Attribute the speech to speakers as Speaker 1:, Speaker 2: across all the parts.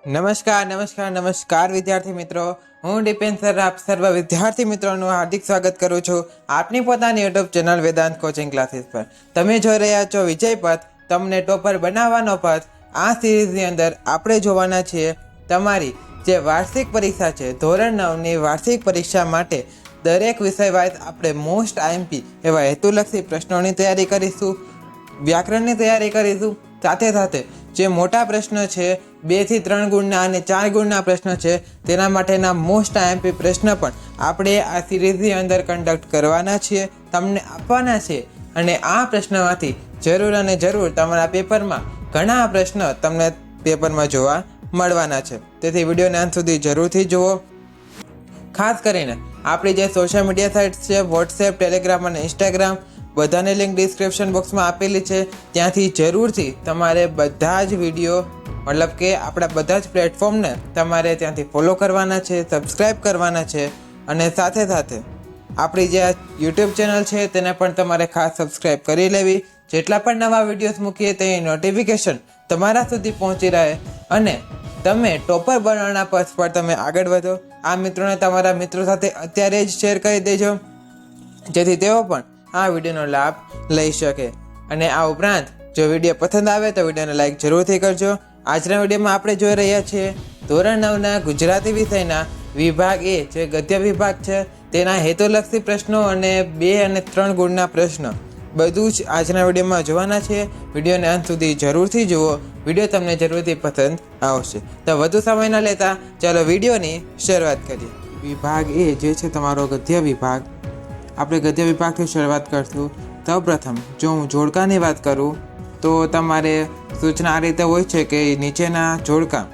Speaker 1: નમસ્કાર નમસ્કાર નમસ્કાર વિદ્યાર્થી મિત્રો, હું ડિપેન સર આપ સર્વ વિદ્યાર્થી મિત્રોનું હાર્દિક સ્વાગત કરું છું આપની પોતાની YouTube channel Vedant coaching classes પર. તમે જોઈ રહ્યા છો વિજય પથ, તમને ટોપર બનાવવાનો પથ. આ સિરીઝની અંદર આપણે જોવાના છીએ તમારી જે વાર્ષિક પરીક્ષા છે, ધોરણ 9ની વાર્ષિક પરીક્ષા માટે દરેક વિષય વાઇઝ આપણે મોસ્ટ આઈએમપી એવા હેતુલક્ષી પ્રશ્નોની તૈયારી કરીશું, વ્યાકરણની તૈયારી કરીશું. સાથે સાથે જે મોટા પ્રશ્નો છે 2 થી 3 ગુણના અને 4 ગુણના પ્રશ્નો છે તેના માટેના મોસ્ટ આઈએમપી પ્રશ્ન પણ આપણે આ સિરીઝની અંદર કન્ડક્ટ કરવાના છીએ, તમને આપવાના છે. અને આ પ્રશ્નમાંથી જરૂર અને જરૂર તમારા પેપરમાં ઘણા પ્રશ્નો તમને પેપરમાં જોવા મળવાના છે. તેથી વિડીયોને અંત સુધી જરૂરથી જુઓ. ખાસ કરીને આપણી જે સોશિયલ મીડિયા સાઇટ્સ છે, વોટ્સએપ, ટેલિગ્રામ અને ઇન્સ્ટાગ્રામ, બધાની લિંક ડિસ્ક્રિપ્શન બોક્સમાં આપેલી છે. ત્યાંથી જરૂરથી તમારે બધા જ વિડીયો મતલબ કે આપણા બધા જ પ્લેટફોર્મને તમારે ત્યાંથી ફોલો કરવાના છે, સબસ્ક્રાઈબ કરવાના છે. અને સાથે સાથે આપણી જે યુટ્યુબ ચેનલ છે તેને પણ તમારે ખાસ સબસ્ક્રાઈબ કરી લેવી, જેટલા પણ નવા વિડીયોઝ મૂકીએ તેની નોટિફિકેશન તમારા સુધી પહોંચી રહે અને તમે ટોપર બનવાના પથ પર તમે આગળ વધો. આ મિત્રોને તમારા મિત્રો સાથે અત્યારે જ શેર કરી દેજો, જેથી તેઓ પણ આ વિડીયોનો લાભ લઈ શકે. અને આ ઉપરાંત જો વિડીયો પસંદ આવે તો વિડીયોને લાઈક જરૂરથી કરજો. આજના વિડીયોમાં આપણે જોઈ રહ્યા છીએ ધોરણ 9ના ગુજરાતી વિષયના વિભાગ એ જે ગદ્ય વિભાગ છે તેના હેતુલક્ષી પ્રશ્નો અને 2 અને 3 ગુણના પ્રશ્નો બધું જ આજના વિડીયોમાં જોવાના છે. વિડીયોને અંત સુધી જરૂરથી જુઓ, વિડીયો તમને જરૂરથી પસંદ આવશે. તો વધુ સમય ન લેતા ચાલો વિડીયોની શરૂઆત કરીએ. વિભાગ એ જે છે તમારો ગદ્ય વિભાગ, આપણે ગદ્ય વિભાગથી શરૂઆત કરશું. સૌ પ્રથમ જો હું જોડકાની વાત કરું તો તમારે સૂચના આ રીતે હોય છે કે નીચેના જોડકા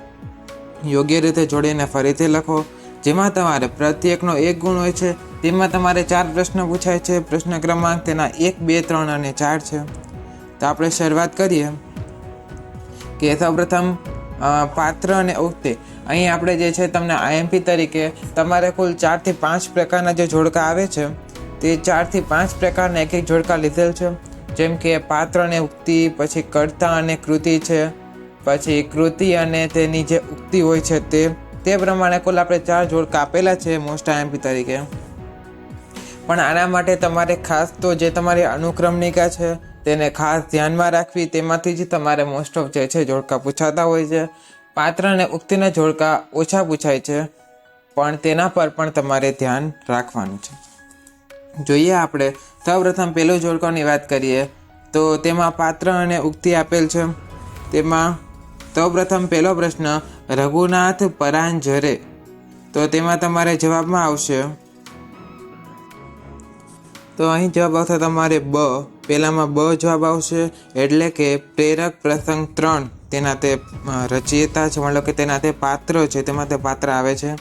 Speaker 1: યોગ્ય રીતે જોડીને ફરીથી લખો, જેમાં તમારે પ્રત્યેકનો 1 ગુણ હોય છે. તેમાં તમારે 4 પ્રશ્નો પૂછાય છે. પ્રશ્ન ક્રમાંક તેના 1, 2, 3 અને 4 છે. તો આપણે શરૂઆત કરીએ કે સૌપ્રથમ પાત્ર અને ઉક્તિ. અહીં આપણે જે છે તમને આઈએમપી તરીકે તમારે કુલ 4 થી 5 પ્રકારના જે જોડકા આવે છે તે 4 થી 5 પ્રકારના એક જોડકા લીધેલ છે. જેમ કે પાત્ર અને ઉક્તિ, પછી કર્તા અને કૃતિ છે, પછી કૃતિ અને તેની જે ઉક્તિ હોય છે તે પ્રમાણે કુલ આપણે 4 જોડકા આપેલા છે મોસ્ટ આઈએમપી તરીકે. પણ આના માટે તમારે ખાસ તો જે તમારી અનુક્રમણિકા છે તેને ખાસ ધ્યાનમાં રાખવી. તેમાંથી જ તમારે મોસ્ટ ઓફ જે છે જોડકા પૂછાતા હોય છે. પાત્ર અને ઉક્તિના જોડકા ઓછા પૂછાય છે, પણ તેના પર પણ તમારે ધ્યાન રાખવાનું છે. જોઈએ આપણે સૌપ્રથમ પહેલો જોડકાની વાત કરીએ તો તેમાં પાત્ર અને ઉક્તિ આપેલ છે. તેમાં સૌપ્રથમ પહેલો પ્રશ્ન રઘુનાથ પરાંજરે, તો તેમાં તમારે જવાબમાં આવશે, તો અહીં જવાબ આવશે તમારે બ. પહેલામાં બ જવાબ આવશે, એટલે કે પ્રેરક પ્રસંગ 3 તેના તે રચયિતા છે, મતલબ કે તેના તે પાત્ર છે, તેમાં તે પાત્ર આવે છે.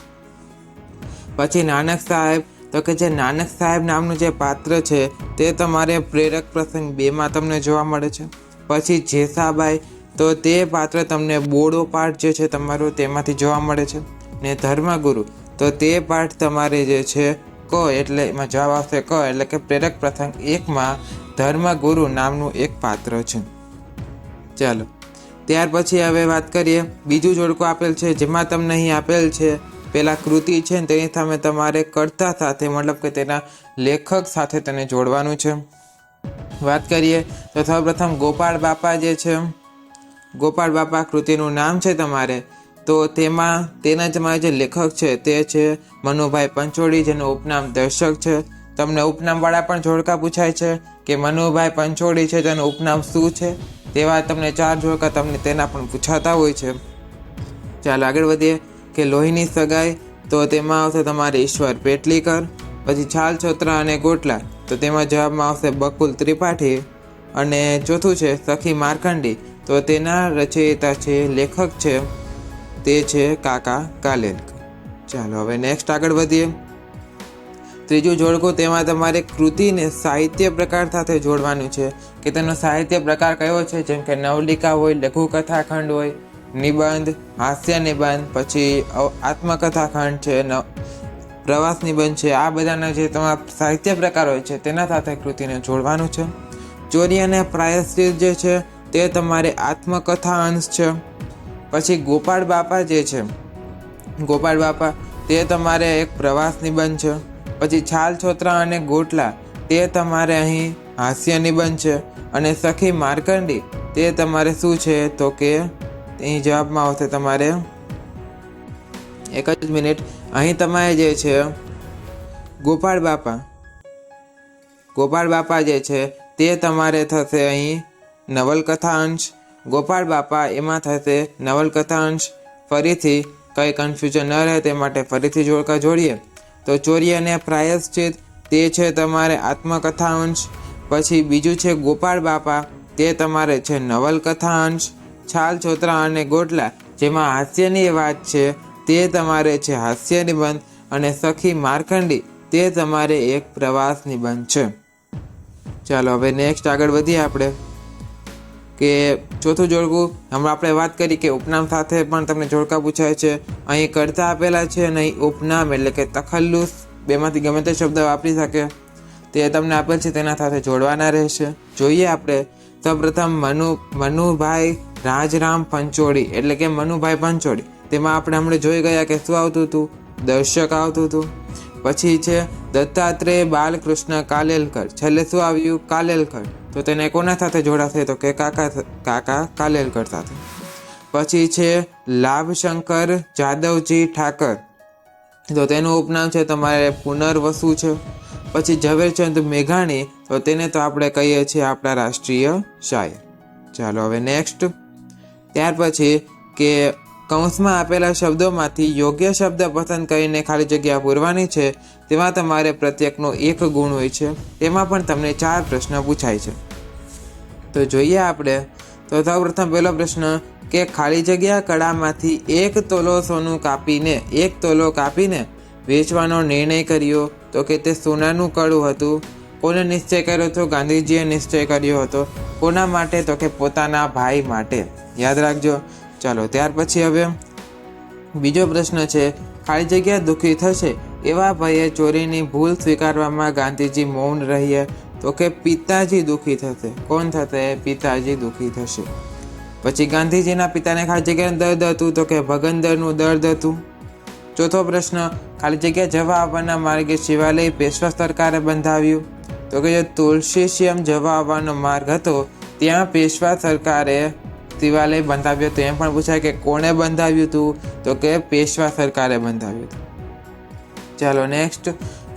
Speaker 1: પછી નાનક સાહેબ, તો કે જે નાનક સાહેબ નામનું જે પાત્ર છે તે તમારે પ્રેરક પ્રસંગ 2માં તમને જોવા મળે છે. પછી જેસાબાઈ, તો તે પાત્ર તમને બોડો પાઠ જે છે તમારો તેમાંથી જોવા મળે છે. ને ધર્મગુરુ, તો તે પાઠ તમારે જે છે ક, એટલે એમાં જવાબ આવશે ક, એટલે કે પ્રેરક પ્રસંગ 1માં ધર્મગુરુ નામનું એક પાત્ર છે. ચાલો ત્યાર પછી હવે વાત કરીએ બીજું જોડકું આપેલ છે, જેમાં તમને અહીં આપેલ છે પેલા કૃતિ છે ને તેની સામે તમારે કર્તા સાથે મતલબ કે તેના લેખક સાથે તેને જોડવાનું છે. વાત કરીએ તો સૌપ્રથમ ગોપાળ બાપા જે છે, ગોપાળ બાપા કૃતિનું નામ છે તમારે, તો તેમાં તેના તમારે જે લેખક છે તે છે મનુભાઈ પંચોળી, જેનું ઉપનામ દર્શક છે. તમને ઉપનામવાળા પણ જોડકા પૂછાય છે કે મનુભાઈ પંચોળી છે તેનું ઉપનામ શું છે, તેવા તમને 4 જોડકા તમને તેના પણ પૂછાતા હોય છે. ચાલો આગળ વધીએ કે લોહીની સગાઈ, તો તેમાં આવશે તમારે ઈશ્વર પેટલીકર. પછી છાલ છોતરા અને ગોટલા, તો તેમાં જવાબમાં આવશે બકુલ ત્રિપાઠી. અને ચોથું છે સખી માર્કંડી, તો તેના રચયિતા છે, લેખક છે તે છે કાકા કાલેલકર. ચાલો હવે નેક્સ્ટ આગળ વધીએ. ત્રીજું જોડકું, તેમાં તમારે કૃતિને સાહિત્ય પ્રકાર સાથે જોડવાનું છે કે તેનો સાહિત્ય પ્રકાર કયો છે, જેમ કે નવલિકા હોય, લઘુકથાખંડ હોય, નિબંધ, હાસ્ય નિબંધ, પછી આત્મકથાખંડ છે, પ્રવાસ નિબંધ છે. આ બધાના જે તમારા સાહિત્ય પ્રકાર હોય છે તેના સાથે કૃતિને જોડવાનું છે. ચોરી અને પ્રાયશ્ચિત જે છે તે તમારે આત્મકથા અંશ છે. પછી ગોપાળ બાપા જે છે, ગોપાળ બાપા તે તમારે એક પ્રવાસ નિબંધ છે. પછી છાલ છોતરા અને ગોટલા તે તમારે અહીં હાસ્ય નિબંધ છે. અને સખી માર્કંડી તે તમારે શું છે, તો કે અહીં જવાબમાં આવશે તમારે એક જ મિનિટ, અહીં તમારે જે છે ગોપાળ બાપા જે છે તે તમારે થશે અહીં નવલકથા અંશ. ગોપાળ બાપા એમાં થશે નવલકથા અંશ. ફરીથી કંઈ કન્ફ્યુઝન ન રહે તે માટે ફરીથી જોડકા જોડીએ તો ચોરી અને પ્રાયશ્ચિત તે છે તમારે આત્મકથા અંશ. પછી બીજું છે ગોપાળ બાપા તે તમારે છે નવલકથા અંશ. છાલ છોતરા અને ગોટલા જેમાં હાસ્યની વાત છે તે તમારે છે હાસ્ય નિબંધ. અને સખી માર્કંડી તે તમારે એક પ્રવાસ નિબંધ છે. ચાલો હવે નેક્સ્ટ આગળ વધીએ આપણે કે ચોથું જોડકું. હમણાં આપણે વાત કરી કે ઉપનામ સાથે પણ તમને જોડકા પૂછાય છે. અહીં કરતા આપેલા છે અને અહીં ઉપનામ એટલે કે તખલ્લુસ બેમાંથી ગમે તે શબ્દ વાપરી શકે તે તમને આપેલ છે તેના સાથે જોડવાના રહેશે. જોઈએ આપણે સૌપ્રથમ મનુભાઈ રાજરામ પંચોળી એટલે કે મનુભાઈ પંચોળી, તેમાં આપણે હમણાં જોઈ ગયા કે શું આવતું હતું, દર્શક આવતું હતું. પછી છે દત્તાત્રેય બાલકૃષ્ણ કાલેલકર, છેલ્લે શું આવ્યું, કાલેલકર. તો તેને કોના સાથે જોડાશે, તો કે કાકા કાલેલકર સાથે. પછી છે લાભશંકર જાદવજી ઠાકર, તો તેનું ઉપનામ છે તમારે પુનર્વસુ છે. પછી ઝવેરચંદ મેઘાણી, તો તેને તો આપણે કહીએ છીએ આપણા રાષ્ટ્રીય શાયર. ચાલો હવે નેક્સ્ટ. ત્યાર પછી કે કૌંસમાં આપેલા શબ્દોમાંથી યોગ્ય શબ્દ પસંદ કરીને ખાલી જગ્યા પૂરવાની છે. તેમાં તમારે પ્રત્યેકનો એક ગુણ હોય છે. તેમાં પણ તમને 4 પ્રશ્ન પૂછાય છે. તો જોઈએ આપણે. તો સૌપ્રથમ પહેલો પ્રશ્ન કે ખાલી જગ્યા કળામાંથી 1 તોલો સોનું કાપીને 1 તોલો કાપીને વેચવાનો નિર્ણય કર્યો, તો કે તે સોનાનું કડું હતું. કોને નિશ્ચય કર્યો હતો, ગાંધીજીએ નિશ્ચય કર્યો હતો. કોના માટે, તો કે પોતાના ભાઈ માટે. યાદ રાખજો. ચાલો ત્યાર પછી હવે બીજો પ્રશ્ન છે ખાલી જગ્યા દુઃખી થશે એવા ભયે ચોરીની ભૂલ સ્વીકારવામાં ગાંધીજી મૌન રહ્યા, તો કે પિતાજી દુઃખી થશે. કોણ થશે, પિતાજી દુઃખી થશે. પછી ગાંધીજીના પિતાને ખાલી જગ્યાનું દર્દ હતું, તો કે ભગંદરનું દર્દ હતું. ચોથો પ્રશ્ન ખાલી જગ્યા જવા આવવાના માર્ગે શિવાલય પેશવા સરકારે બંધાવ્યું, તો કે જે તુલસીશ્યામ જવા આવવાનો માર્ગ હતો ત્યાં પેશવા સરકારે શિવાલય બંધાવ્યું હતું. એમ પણ પૂછાય કે કોણે બંધાવ્યું હતું, તો કે પેશવા સરકારે બંધાવ્યું હતું. ચાલો નેક્સ્ટ.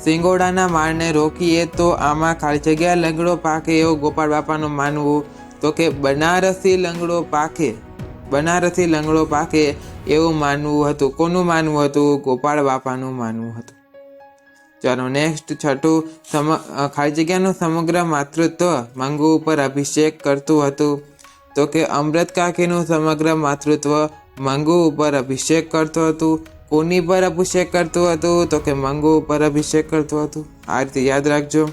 Speaker 1: સિંગોડાના માળને રોકીએ તો આમાં ખાલી જગ્યા લંગડો પાકે એવું ગોપાળ બાપાનું માનવું, તો કે બનારસી લંગડો પાકે એવું માનવું હતું. કોનું માનવું હતું, ગોપાળ બાપાનું માનવું હતું. ચાલો નેક્સ્ટ. છઠ્ઠું ખાલી જગ્યાનું સમગ્ર માતૃત્વ મંગુ ઉપર અભિષેક કરતું હતું, તો કે અમૃત કાકીનું સમગ્ર માતૃત્વ મંગુ ઉપર અભિષેક કરતું હતું. કોની પર અભિષેક કરતું હતું, તો કે મંગુ ઉપર અભિષેક કરતું હતું. આ રીતે યાદ રાખજો.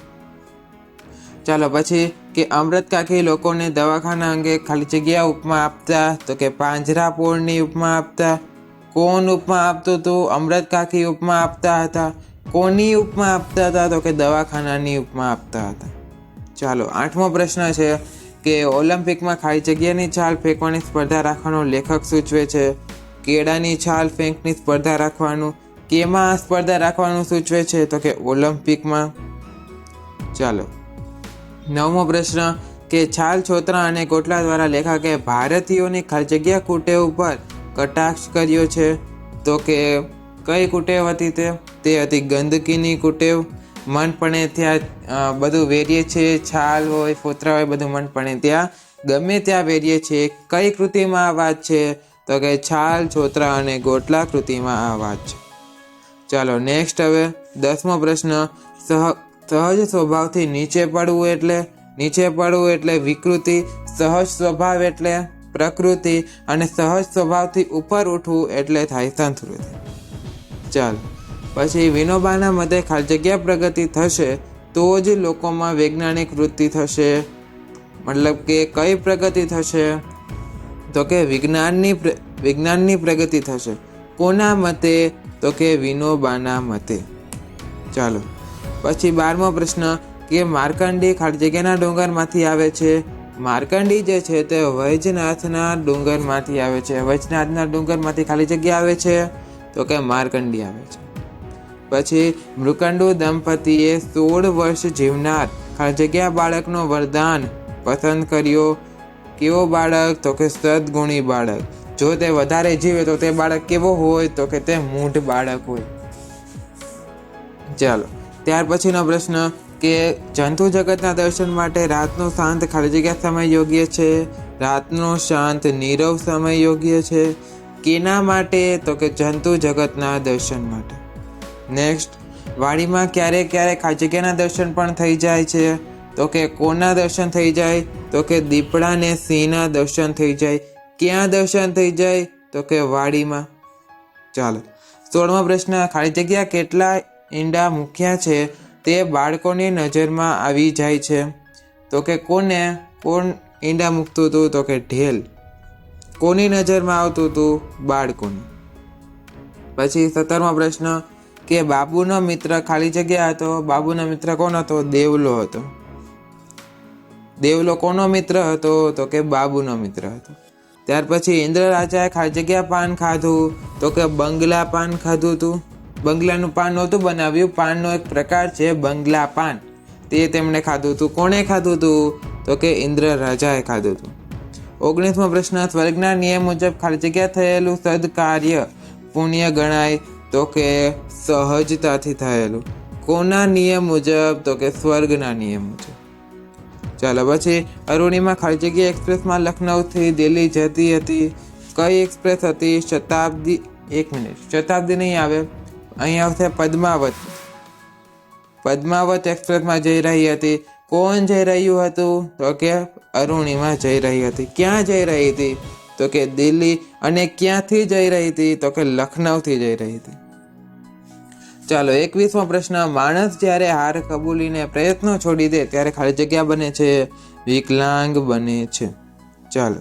Speaker 1: ચાલો પછી કે અમૃત કાકી લોકોને દવાખાના અંગે ખાલી જગ્યા ઉપમા આપતા, તો કે પાંજરાપોળની ઉપમા આપતા. કોણ ઉપમા આપતું હતું, અમૃત કાકી ઉપમા આપતા હતા. કોની ઉપમા આપતા હતા, તો કે દવાખાનાની ઉપમા આપતા હતા. ચાલો 8મો પ્રશ્ન છે કે ઓલિમ્પિકમાં ખાલી જગ્યાની છાલ ફેંકવાની સ્પર્ધા રાખવાનો લેખક સૂચવે છે. કેળાની છાલ ફેંકની સ્પર્ધા રાખવાનું. કેમાં સ્પર્ધા રાખવાનું સૂચવે છે, તો કે ઓલિમ્પિકમાં. ચાલો 9મો પ્રશ્ન કે છાલ છોતરા અને કોટલા દ્વારા લેખકે ભારતીયોની ખાલી જગ્યા કુટેવ ઉપર કટાક્ષ કર્યો છે, તો કે કઈ કુટેવ હતી તે હતી ગંદકીની કુટેવ. મનપણે ત્યાં બધું વેરીએ છે, છાલ હોય ફોતરા હોય બધું મનપણે ત્યાં ગમે ત્યાં વેરીએ છે. કઈ કૃતિમાં આ વાત છે, તો કે છાલ છોતરા અને ગોટલા કૃતિમાં આ વાત છે. ચાલો નેક્સ્ટ. હવે 10મો પ્રશ્ન સહજ સ્વભાવથી નીચે પડવું એટલે વિકૃતિ, સહજ સ્વભાવ એટલે પ્રકૃતિ અને સહજ સ્વભાવથી ઉપર ઉઠવું એટલે થાય સંસ્કૃતિ. ચાલો પછી વિનોબાના મતે ખાલી જગ્યા પ્રગતિ થશે તો જ લોકોમાં વૈજ્ઞાનિક વૃત્તિ થશે. મતલબ કે કઈ પ્રગતિ થશે, તો કે વિજ્ઞાનની પ્રગતિ થશે. કોના મતે, તો કે વિનોબાના મતે. ચાલો પછી 12મો પ્રશ્ન કે માર્કંડી ખાલી જગ્યાના ડુંગરમાંથી આવે છે. માર્કંડી જે છે તે વૈજનાથના ડુંગરમાંથી આવે છે. વૈજનાથના ડુંગરમાંથી ખાલી જગ્યા આવે છે તો કે માર્કંડી આવે છે. પછી મૃકંડુ દંપતીએ 16 વર્ષ જીવનાર ખાલી જગ્યા બાળકનો વરદાન પસંદ કર્યો. કેવો બાળક? તો કે સદગુણી બાળક. જો તે વધારે જીવે તો તે બાળક કેવો હોય? તો કે તે મૂઢ બાળક હોય. ચાલો ત્યાર પછીનો પ્રશ્ન કે જંતુ જગતના દર્શન માટે રાતનો શાંત ખાલી જગ્યા સમય યોગ્ય છે. રાતનો શાંત નીરવ સમય યોગ્ય છે. કેના માટે? તો કે જંતુ જગતના દર્શન માટે. નેક્સ્ટ, વાડીમાં ક્યારેક ક્યારેક ખાલી જગ્યાના દર્શન પણ થઈ જાય છે. તો કે કોના દર્શન થઈ જાય? તો કે દીપડા ને સિંહના દર્શન થઈ જાય. ક્યાં દર્શન થઈ જાય? તો કે વાડીમાં. ચાલો 16મો પ્રશ્ન, ખાલી જગ્યા કેટલા ઈંડા મૂક્યા છે તે બાળકોની નજરમાં આવી જાય છે. તો કે કોણ ઈંડા મૂકતું હતું? તો કે ઢેલ. કોની નજરમાં આવતું હતું? બાળકોની. પછી 17મો પ્રશ્ન કે બાબુનો મિત્ર ખાલી જગ્યા હતો. બાબુનો મિત્ર કોણ હતો? દેવલો હતો. દેવલો કોનો મિત્ર હતો? તો કે બાબુનો મિત્ર હતો. ત્યાર પછી ઇન્દ્ર રાજાએ ખાલી જગ્યા પાન ખાધું. તો કે બંગલા પાન ખાધું હતું. બંગલાનું પાન નહોતું બનાવ્યું, પાનનો એક પ્રકાર છે બંગલા પાન, તે તેમણે ખાધું હતું. કોણે ખાધું હતું? તો કે ઇન્દ્ર રાજાએ ખાધું હતું. 19મો પ્રશ્ન, સ્વર્ગના નિયમ મુજબ ખાલી જગ્યા થયેલું સદકાર્ય પુણ્ય ગણાય. તો કે સહજતાથી થયેલું. કોના નિયમ મુજબ? તો કે સ્વર્ગના નિયમ મુજબ. ચાલો પછી અરુણિમા ખાલી જગ્યા એક્સપ્રેસમાં લખનૌથી દિલ્હી જતી હતી. કઈ એક્સપ્રેસ હતી? શતાબ્દી. 1 મિનિટ, શતાબ્દી નહીં આવે, અહીં આવશે પદ્માવત. પદ્માવત એક્સપ્રેસમાં જઈ રહી હતી. કોણ જઈ રહ્યું હતું? તો કે અરુણિમા જઈ રહી હતી. ક્યાં જઈ રહી હતી? તો કે દિલ્હી. અને ક્યાંથી જઈ રહી હતી? તો કે લખનૌથી જઈ રહી હતી. ચાલો 21મો પ્રશ્ન, માણસ જ્યારે હાર કબૂલીને પ્રયત્નો છોડી દે ત્યારે ખાલી જગ્યા બને છે. વિકલાંગ બને છે. ચાલો,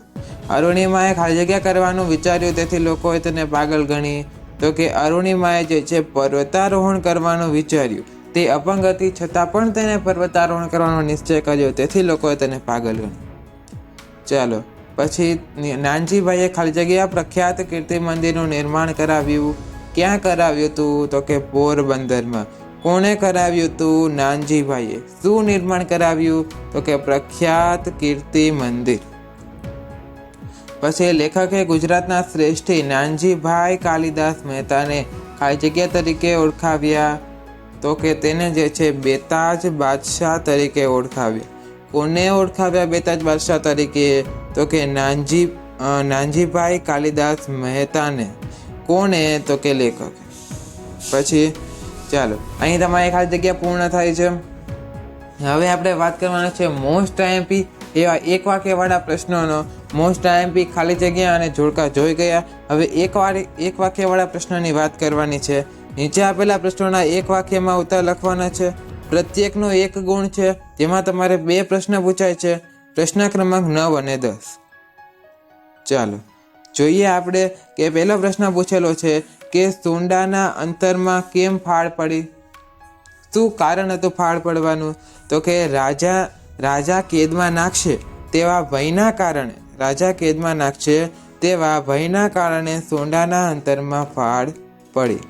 Speaker 1: અરુણિમાએ ખાલી જગ્યા કરવાનું વિચાર્યું, તેથી લોકોએ તેને પાગલ ગણી. તો કે અરુણિમાએ જે છે પર્વતારોહણ કરવાનું વિચાર્યું. તે અપંગ હતી છતાં પણ તેને પર્વતારોહણ કરવાનો નિશ્ચય કર્યો, તેથી લોકોએ તેને પાગલ ગણી. ચાલો પછી નાનજીભાઈએ ખાલી જગ્યા પ્રખ્યાત કીર્તિ મંદિરનું નિર્માણ કરાવ્યું. ક્યાં કરાવ્યું હતું? તો કે પોરબંદરમાં. કોણે કરાવ્યું હતું? નાનજીભાઈએ. શું નિર્માણ કરાવ્યું? તો કે પ્રખ્યાત કીર્તિ મંદિર. પછી લેખકે ગુજરાતના શ્રેષ્ઠી નાનજીભાઈ કાલિદાસ મહેતાને ખાલી જગ્યા તરીકે ઓળખાવ્યા. તો કે તેને જે છે બેતાજ બાદશાહ તરીકે ઓળખાવ્યા. કોને ઓળખાવ્યા બેતાજ બાદશાહ તરીકે? તો કે નાનજીભાઈ કાલિદાસ મહેતાને. કોને? તો કે લેખકે. પછી ચાલો અહીં તમારી ખાલી જગ્યા પૂર્ણ થાય છે. હવે આપણે વાત કરવાના છે મોસ્ટ આઈએમપી એવા એક વાક્યવાળા પ્રશ્નોનો. મોસ્ટ આઈએમપી ખાલી જગ્યા અને જોડકા જોઈ ગયા. હવે એક વાક્યવાળા પ્રશ્નની વાત કરવાની છે. નીચે આપેલા પ્રશ્નોના એક વાક્યમાં ઉત્તર લખવાના છે. પ્રત્યેકનો એક ગુણ છે, જેમાં તમારે 2 પ્રશ્ન પૂછાય છે. પ્રશ્ન ક્રમાંક 9 અને 10. ચાલો જોઈએ આપણે કે પહેલો પ્રશ્ન પૂછેલો છે કે સોંડાના અંતરમાં કેમ ફાળ પડી? શું કારણ હતું ફાળ પડવાનું? તો કે રાજા કેદમાં નાખશે તેવા ભયના કારણે, રાજા કેદમાં નાખશે તેવા ભયના કારણે સોંડાના અંતરમાં ફાળ પડી.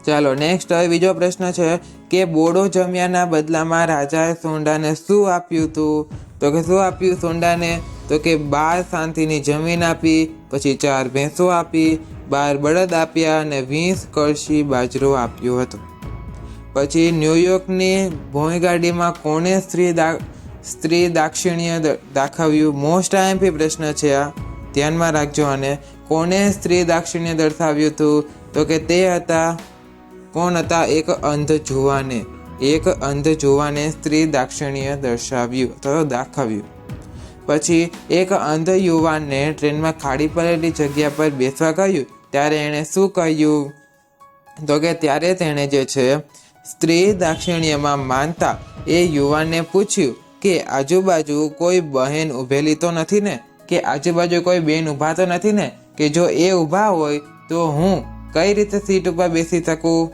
Speaker 1: ચાલો નેક્સ્ટ હવે બીજો પ્રશ્ન છે કે બોડો જમ્યાના બદલામાં રાજાએ સોંડાને શું આપ્યું હતું? તો કે શું આપ્યું સોંડાને? તો કે 12 શાંતિની જમીન આપી, પછી 4 ભેંસો આપી, 12 બળદ આપ્યા અને 20 કળશી બાજરો આપ્યો હતો. પછી ન્યુયોર્કની ભોંયગાડીમાં કોણે સ્ત્રી દાક્ષિણ્ય દાખવ્યું? મોસ્ટ આઈએમપી પ્રશ્ન છે આ, ધ્યાનમાં રાખજો. અને કોણે સ્ત્રી દાક્ષિણ્ય દર્શાવ્યું હતું? તો કે તે હતા, કોણ હતા? એક અંધ જુવાને. એક અંધ જુવાને સ્ત્રી દાક્ષિણ્ય દર્શાવ્યું અથવા દાખવ્યું. પછી એક અંધ યુવાનને ટ્રેનમાં ખાલી પડેલી જગ્યા પર બેસવા કહ્યું, ત્યારે એણે શું કહ્યું? તો કે ત્યારે તેણે જે છે સ્ત્રી દાક્ષિણ્યમાં માનતા એ યુવાનને પૂછ્યું કે આજુબાજુ કોઈ બહેન ઊભેલી તો નથી ને? કે આજુબાજુ કોઈ બેન ઊભા તો નથી ને? કે જો એ ઊભા હોય તો હું કઈ રીતે સીટ ઉપર બેસી શકું?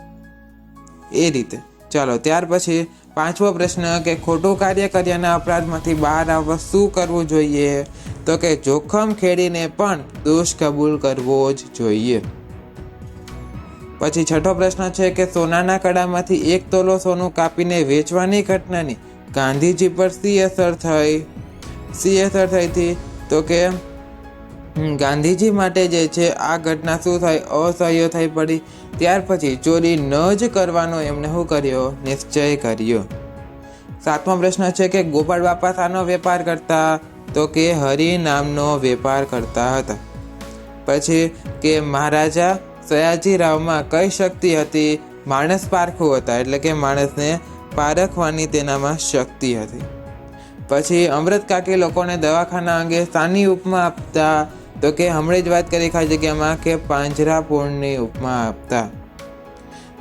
Speaker 1: એ રીતે. ચાલો ત્યાર પછી પાંચમો પ્રશ્ન કે ખોટું કાર્ય કર્યાના અપરાધમાંથી બહાર આવવા શું કરવું જોઈએ? તો કે જોખમ ખેડીને પણ દોષ કબૂલ કરવો જ જોઈએ. પછી છઠ્ઠો પ્રશ્ન છે કે સોનાના કડામાંથી 1 તોલો સોનું કાપીને વેચવાની ઘટનાની ગાંધીજી પર શી અસર થઈ હતી? તો કે ગાંધીજી માટે જે છે આ ઘટના શું થઈ? અસહ્ય થઈ પડી. ત્યાર પછી ચોરી ન જ કરવાનો એમણે શું કર્યો? નિશ્ચય કર્યો. સાતમો પ્રશ્ન છે કે ગોપાળ બાપા શાનો વેપાર કરતા? તો કે હરિ નામનો વેપાર કરતા હતા. પછી કે મહારાજા સયાજીરાવમાં કઈ શક્તિ હતી? માણસ પારખું હતા, એટલે કે માણસને પારખવાની તેનામાં શક્તિ હતી. પછી અમૃત કાકી લોકોને દવાખાના અંગે શાની ઉપમા આપતા? તો કે હમણાં જ વાત કરી ખાલી જગ્યામાં કે પાંજરાપોળની ઉપમા આપતા.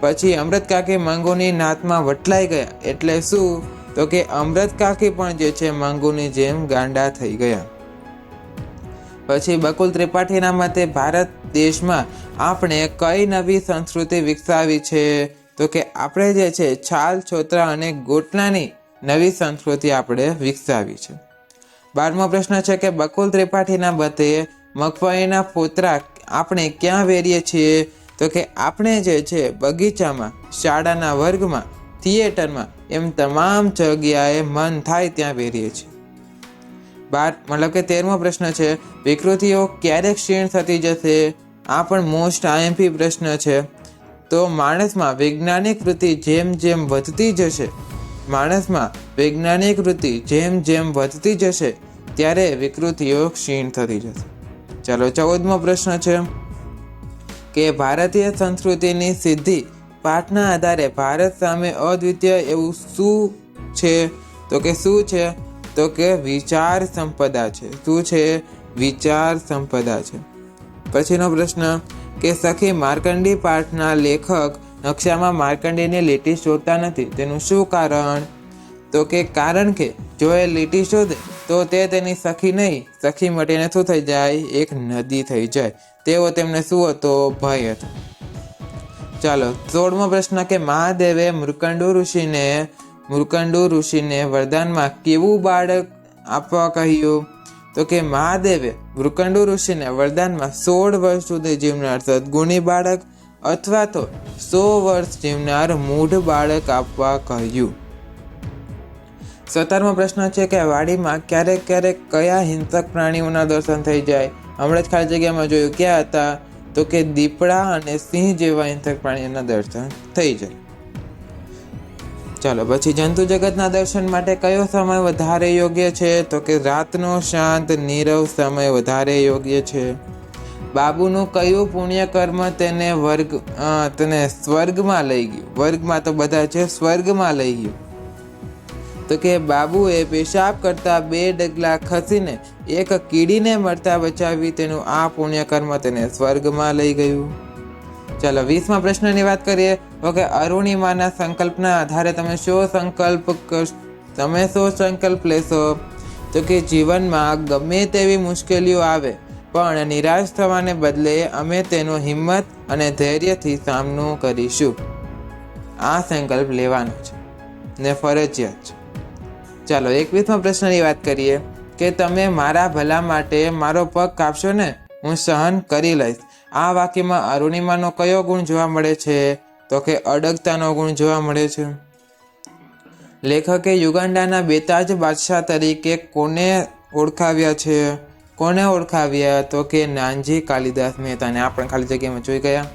Speaker 1: પછી અમૃત કાકી મંગુની નાતમાં વટલાઈ ગયા એટલે શું? તો કે અમૃત કાકી પણ જે છે મંગુની જેમ ગાંડા થઈ ગયા. પછી બકુલ ત્રિપાઠીના મતે ભારત દેશમાં આપણે કઈ નવી સંસ્કૃતિ વિકસાવી છે? તો કે આપણે જે છે છાલ છોતરા અને ગોટલાની નવી સંસ્કૃતિ આપણે વિકસાવી છે. 12મો પ્રશ્ન છે કે બકુલ ત્રિપાઠીના મતે મગફળીના ફોતરા આપણે ક્યાં વેરીએ છીએ? તો કે આપણે જે છે બગીચામાં, શાળાના વર્ગમાં, થિયેટરમાં, એમ તમામ જગ્યાએ મન થાય ત્યાં વેરીએ છીએ. 13મો પ્રશ્ન છે વિકૃતિઓ ક્યારે ક્ષીણ થતી જશે? આ પણ મોસ્ટ આઈએમપી પ્રશ્ન છે. તો માણસમાં વૈજ્ઞાનિક વૃત્તિ જેમ જેમ વધતી જશે ત્યારે વિકૃતિઓ ક્ષીણ થતી જશે. ચાલો 14મો પ્રશ્ન છે કે ભારતીય સંસ્કૃતિની સિદ્ધિ પાઠના આધારે ભારત સામે અદ્વિતીય એવું શું છે? તો કે શું છે? તો કે વિચાર સંપદા છે. શું છે? વિચાર સંપદા છે. પછીનો પ્રશ્ન કે સખી માર્કંડી પાઠના લેખક નકશામાં માર્કંડીની લીટી શોધતા નથી, તેનું શું કારણ? તો કે કારણ કે જો એ લીટી શોધે તો તે તેની સખી નહીં, સખી મટીને શું થઈ જાય? એક નદી થઈ જાય. તેવો તેમને શું હતો? ભય હતો. ચાલો 16મો પ્રશ્ન કે મહાદેવે મૃકંડુ ઋષિને વરદાનમાં કેવું બાળક આપવા કહ્યું? તો કે મહાદેવે મૃકંડુ ઋષિને વરદાનમાં 16 વર્ષ સુધી જીવનાર સદગુણી બાળક અથવા તો 100 વર્ષ જીવનાર મૂઢ બાળક આપવા કહ્યું. 17મો પ્રશ્ન છે કે વાડીમાં ક્યારેક ક્યારેક કયા હિંસક પ્રાણીઓના દર્શન થઈ જાય? હમણાં જ ખાલી જગ્યામાં જોયું, ક્યાં હતા? તો કે દીપડા અને સિંહ જેવા હિંસક પ્રાણીઓના દર્શન થઈ જાય. ચાલો પછી જંતુ જગતના દર્શન માટે કયો સમય વધારે યોગ્ય છે? તો કે રાતનો શાંત નીરવ સમય વધારે યોગ્ય છે. બાબુનું કયું પુણ્ય કર્મ તેને સ્વર્ગમાં લઈ ગયું? વર્ગમાં તો બધા છે, સ્વર્ગમાં લઈ ગયું. તો કે બાબુએ પેશાબ કરતા 2 ડગલા ખસીને એક કીડીને મરતા બચાવી, તેનું આ પુણ્ય કર્મ તેને સ્વર્ગમાં લઈ ગયું. ચાલો 20મા પ્રશ્નની વાત કરીએ તો કે અરુણિમાના સંકલ્પના આધારે તમે શું સંકલ્પ લેશો? તો કે જીવનમાં ગમે તેવી મુશ્કેલીઓ આવે પણ નિરાશ થવાને બદલે અમે તેનો હિંમત અને ધૈર્યથી સામનો કરીશું. આ સંકલ્પ લેવાનો છે ને ફરજિયાત છે. ચાલો 21મા પ્રશ્નની વાત કરીએ કે તમે મારા ભલા માટે મારો પગ કાપશો ને, હું સહન કરી લઈશ. આ વાક્યમાં અરુણિમાનો કયો ગુણ જોવા મળે છે? તો કે અડગતાનો ગુણ જોવા મળે છે. લેખકે યુગાન્ડાના બેતાજ બાદશાહ તરીકે કોને ઓળખાવ્યા? તો કે નાનજી કાલિદાસ મહેતાને. આપણે ખાલી જગ્યામાં જોઈ ગયા,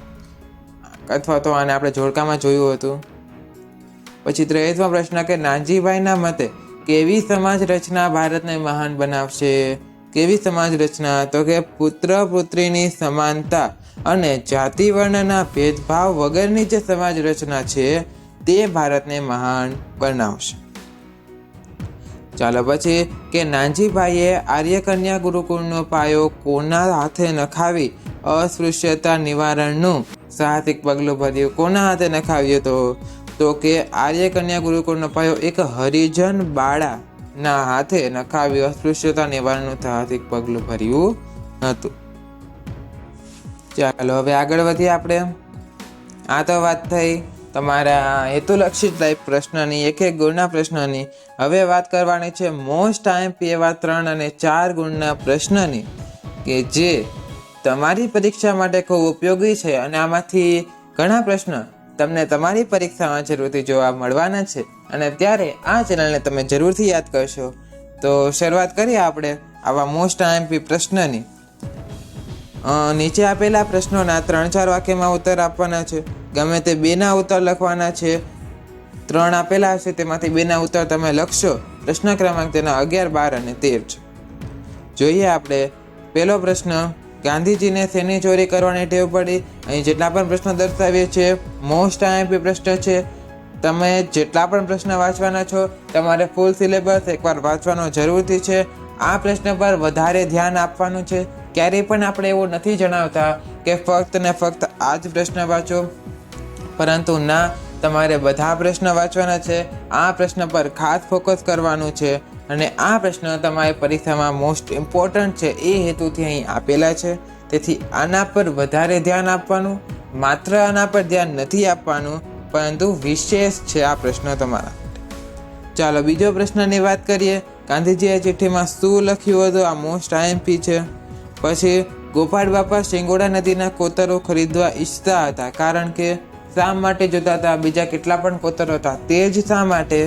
Speaker 1: અથવા તો આને આપણે જોડકામાં જોયું હતું. પછી 23મો પ્રશ્ન કે નાનજીભાઈના મતે કેવી સમાજ રચના ભારતને મહાન બનાવશે? કેવી સમાજ રચના? તો કે પુત્ર પુત્રીની સમાનતા અને જાતિ વર્ણના ભેદભાવ વગરની જે સમાજ રચના છે તે ભારતને મહાન બનાવશે. ચાલો પછી કે નાનજીભાઈએ આર્યકન્યા ગુરુકુળનો પાયો કોના હાથે નખાવી અસ્પૃશ્યતા નિવારણનું સાહસિક પગલું ભર્યું? કોના હાથે નખાવ્યું? તો કે આર્યકન્યા ગુરુકુળનો પાયો એક હરિજન બાળાના હાથે નખાવ્યો અસ્પૃશ્યતા નિવારણનું સાહસિક પગલું ભર્યું હતું. ચાલો હવે આગળ વધીએ આપણે. આ તો વાત થઈ તમારા હેતુલક્ષી ટાઈપ પ્રશ્નની એક ગુણના પ્રશ્નની. હવે વાત કરવાની છે મોસ્ટ આઈએમપી એવા 3 અને 4 ગુણના પ્રશ્નની, કે જે તમારી પરીક્ષા માટે ખૂબ ઉપયોગી છે અને આમાંથી ઘણા પ્રશ્ન તમને તમારી પરીક્ષામાં જરૂરથી જોવા મળવાના છે અને ત્યારે આ ચેનલને તમે જરૂરથી યાદ કરશો. તો શરૂઆત કરીએ આપણે આવા મોસ્ટ આઈએમપી પ્રશ્નની. નીચે આપેલા પ્રશ્નોના 3-4 વાક્યમાં ઉત્તર આપવાના છે. ગમે તે 2ના ઉત્તર લખવાના છે. 3 આપેલા હશે તેમાંથી 2ના ઉત્તર તમે લખશો. પ્રશ્ન ક્રમાંક તેના 11, 12 અને 13 છે. જોઈએ આપણે પહેલો પ્રશ્ન, ગાંધીજીને શેની ચોરી કરવાની ટેવ પડી? અહીં જેટલા પણ પ્રશ્નો દર્શાવીએ છીએ મોસ્ટ આઈએમપી પ્રશ્ન છે. તમે જેટલા પણ પ્રશ્ન વાંચવાના છો તમારે ફૂલ સિલેબસ એકવાર વાંચવાનો જરૂરથી છે. આ પ્રશ્ન પર વધારે ધ્યાન આપવાનું છે. ક્યારેય પણ આપણે એવું નથી જણાવતા કે ફક્ત ને ફક્ત આ જ પ્રશ્ન વાંચો, પરંતુ ના, તમારે બધા પ્રશ્ન વાંચવાના છે. આ પ્રશ્ન પર ખાસ ફોકસ કરવાનું છે અને આ પ્રશ્ન તમારી પરીક્ષામાં મોસ્ટ ઇમ્પોર્ટન્ટ છે એ હેતુથી અહીં આપેલા છે. તેથી આના પર વધારે ધ્યાન આપવાનું. માત્ર આના પર ધ્યાન નથી આપવાનું, પરંતુ વિશેષ છે આ પ્રશ્ન તમારા. ચાલો બીજો પ્રશ્નની વાત કરીએ. ગાંધીજીએ ચિઠ્ઠીમાં શું લખ્યું હતું? આ મોસ્ટ આઈએમપી છે. પછી ગોપાળ બાપા શિંગોડા નદીના કોતરો ખરીદવા ઈચ્છતા હતા, કારણ કે શા માટે જોતા હતા? બીજા કેટલા પણ કોતરો હતા, તે જ શા માટે?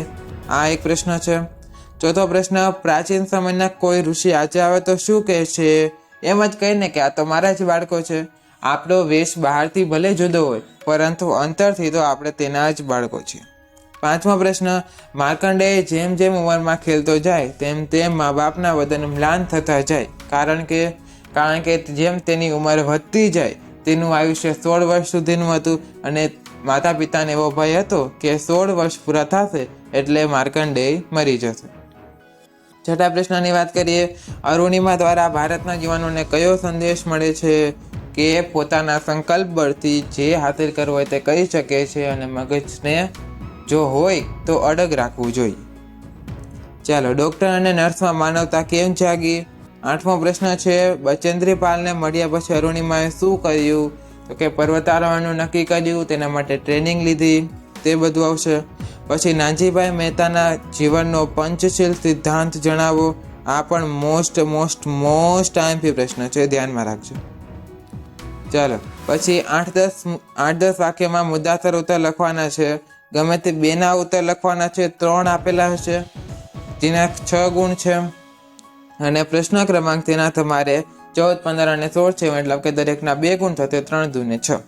Speaker 1: આ એક પ્રશ્ન છે. ચોથો પ્રશ્ન, પ્રાચીન સમયના કોઈ ઋષિ આજે આવે તો શું કહે છે? એમ જ કહીને કે આ તો મારા જ બાળકો છે. આપણો વેશ બહારથી ભલે જુદો હોય, પરંતુ અંતરથી તો આપણે તેના જ બાળકો છીએ. પાંચમો પ્રશ્ન, માર્કંડેય જેમ જેમ ઉંમરમાં ખેલતો જાય તેમ તેમ મા બાપના વદન મ્લાન થતા જાય, કારણ કે જેમ તેની ઉંમર વધતી જાય તેનું આયુષ્ય 16 વર્ષ સુધીનું હતું અને માતા પિતાને એવો ભય હતો કે 16 વર્ષ પૂરા થશે એટલે માર્કંડેય મરી જશે. છઠ્ઠા પ્રશ્નની વાત કરીએ. અરુણિમા દ્વારા ભારતના યુવાનોને કયો સંદેશ મળે છે? કે પોતાના સંકલ્પ બળથી જે હાસિલ કરવું હોય તે કરી શકે છે અને મગજને જો હોય તો અડગ રાખવું જોઈએ. ચાલો, ડૉક્ટર અને નર્સમાં માનવતા કેમ જાગી? આઠમો પ્રશ્ન છે, બચેન્દ્રી પાલને મળ્યા પછી અરુણિમાએ શું કર્યું? તો કે પર્વતારોહણનું નક્કી કર્યું, તેના માટે ટ્રેનિંગ લીધી, તે બધું આવશે. પછી નાનજીભાઈ મહેતાના જીવનનો પંચશીલ સિદ્ધાંત જણાવો. આ પણ મોસ્ટ આઈએમપી પ્રશ્ન છે, ધ્યાનમાં રાખજો. ચાલો, પછી 8-10 વાક્યમાં મુદ્દાસર ઉત્તર લખવાના છે. ગમે તે 2ના ઉત્તર લખવાના છે. 3 આપેલા હશે જેના 6 ગુણ છે અને પ્રશ્ન ક્રમાંક તેના તમારે 14, 15 અને 16 છે, મતલબ કે દરેકના 2 ગુણ થશે. 3 દૂને 6.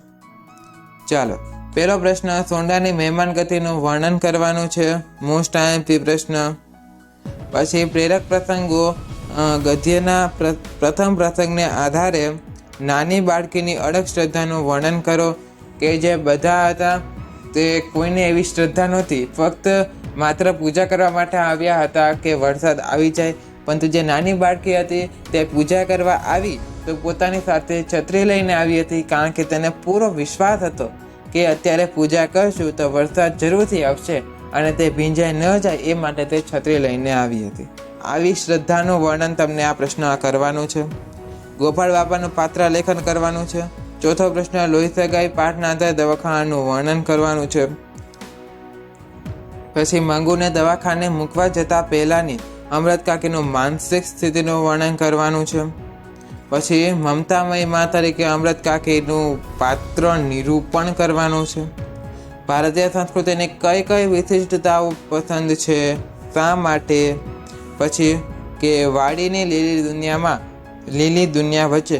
Speaker 1: ચાલો, પહેલો પ્રશ્ન, સોંડાની મહેમાન ગતિનું વર્ણન કરવાનું છે. મોસ્ટ આઈએમપી પ્રશ્ન. પછી પ્રેરક પ્રસંગો, ગદ્યના પ્રથમ પ્રસંગને આધારે નાની બાળકીની અડગ શ્રદ્ધાનું વર્ણન કરો. કે જે બધા હતા તે કોઈને એવી શ્રદ્ધા નહોતી, ફક્ત માત્ર પૂજા કરવા માટે આવ્યા હતા કે વરસાદ આવી જાય. પરંતુ જે નાની બાળકી હતી તે પૂજા કરવા આવી તો પોતાની સાથે છત્રી લઈને આવી હતી, કારણ કે તેને પૂરો વિશ્વાસ હતો કે અત્યારે પૂજા કરશું તો વરસાદ જરૂરથી આવશે અને તે ભીંજાઈ ન જાય એ માટે તે છત્રી લઈને આવી હતી. આવી શ્રદ્ધાનું વર્ણન તમને આ પ્રશ્ન કરવાનું છે. ગોપાળ બાપાનું પાત્ર લેખન કરવાનું છે. ચોથો પ્રશ્ન, લોહી સગાઈ પાઠના આધારે દવાખાનાનું વર્ણન કરવાનું છે. પછી મંગુને દવાખાને મૂકવા જતા પહેલાની અમૃત કાકીનું માનસિક સ્થિતિનું વર્ણન કરવાનું છે. પછી મમતામય મા તરીકે અમૃત કાકીનું પાત્ર નિરૂપણ કરવાનું છે. ભારતીય સંસ્કૃતિની કઈ કઈ વિશિષ્ટતાઓ પસંદ છે, શા માટે? પછી કે વાડીની લીલી દુનિયા વચ્ચે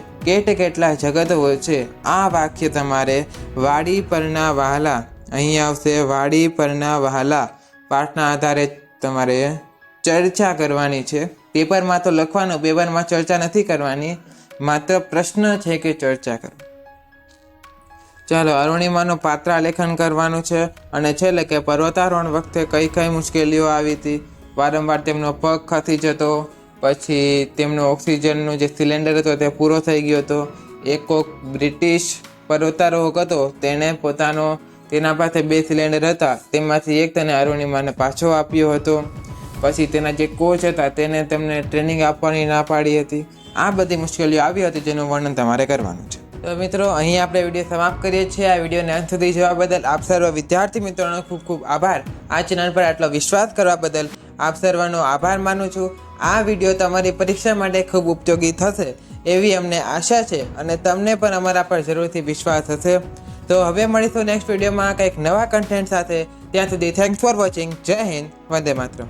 Speaker 1: કેટલા જગત હોય છે. આ વાક્ય તમારે વાડી પરના વહાલા, અહીં આવશે વાડી પરના વહાલા પાઠના આધારે તમારે ચર્ચા કરવાની છે. પેપરમાં તો લખવાનું, પેપરમાં ચર્ચા નથી કરવાની, માત્ર પ્રશ્ન છે કે ચર્ચા કરો. ચાલો, અરુણિમાનું પાત્રાલેખન કરવાનું છે અને છેલ્લે કે પર્વતારોહણ વખતે કઈ મુશ્કેલીઓ આવી હતી. વારંવાર તેમનો પગ ખસી જતો, પછી તેમનો ઓક્સિજનનો જે સિલિન્ડર હતો તે પૂરો થઈ ગયો હતો. એક કોક બ્રિટિશ પર્વતારોહક હતો, તેના પાસે 2 સિલિન્ડર હતા, તેમાંથી એક તેને અરુણિમાને પાછો આપ્યો હતો. પછી તેના જે કોચ હતા તેમને ટ્રેનિંગ આપવાની ના પાડી હતી. આ બધી મુશ્કેલીઓ આવી હતી જેનું વર્ણન તમારે કરવાનું છે. તો મિત્રો અહીં આપણે વિડીયો સમાપ્ત કરીએ છીએ. આ વિડીયોને અંત સુધી જોવા બદલ આપ સર્વ વિદ્યાર્થી મિત્રોનો ખૂબ ખૂબ આભાર. આ ચેનલ પર આટલો વિશ્વાસ કરવા બદલ આપ સર્વનો આભાર માનું છું. આ વિડીયો તમારી પરીક્ષા માટે ખૂબ ઉપયોગી થશે એવી અમને આશા છે અને તમને પણ અમારા પર જરૂરથી વિશ્વાસ હશે. તો હવે મળીશું નેક્સ્ટ વિડીયોમાં કંઈક નવા કન્ટેન્ટ સાથે. ત્યાં સુધી થેન્ક્સ ફોર વોચિંગ. જય હિન્દ, વંદે માતરમ.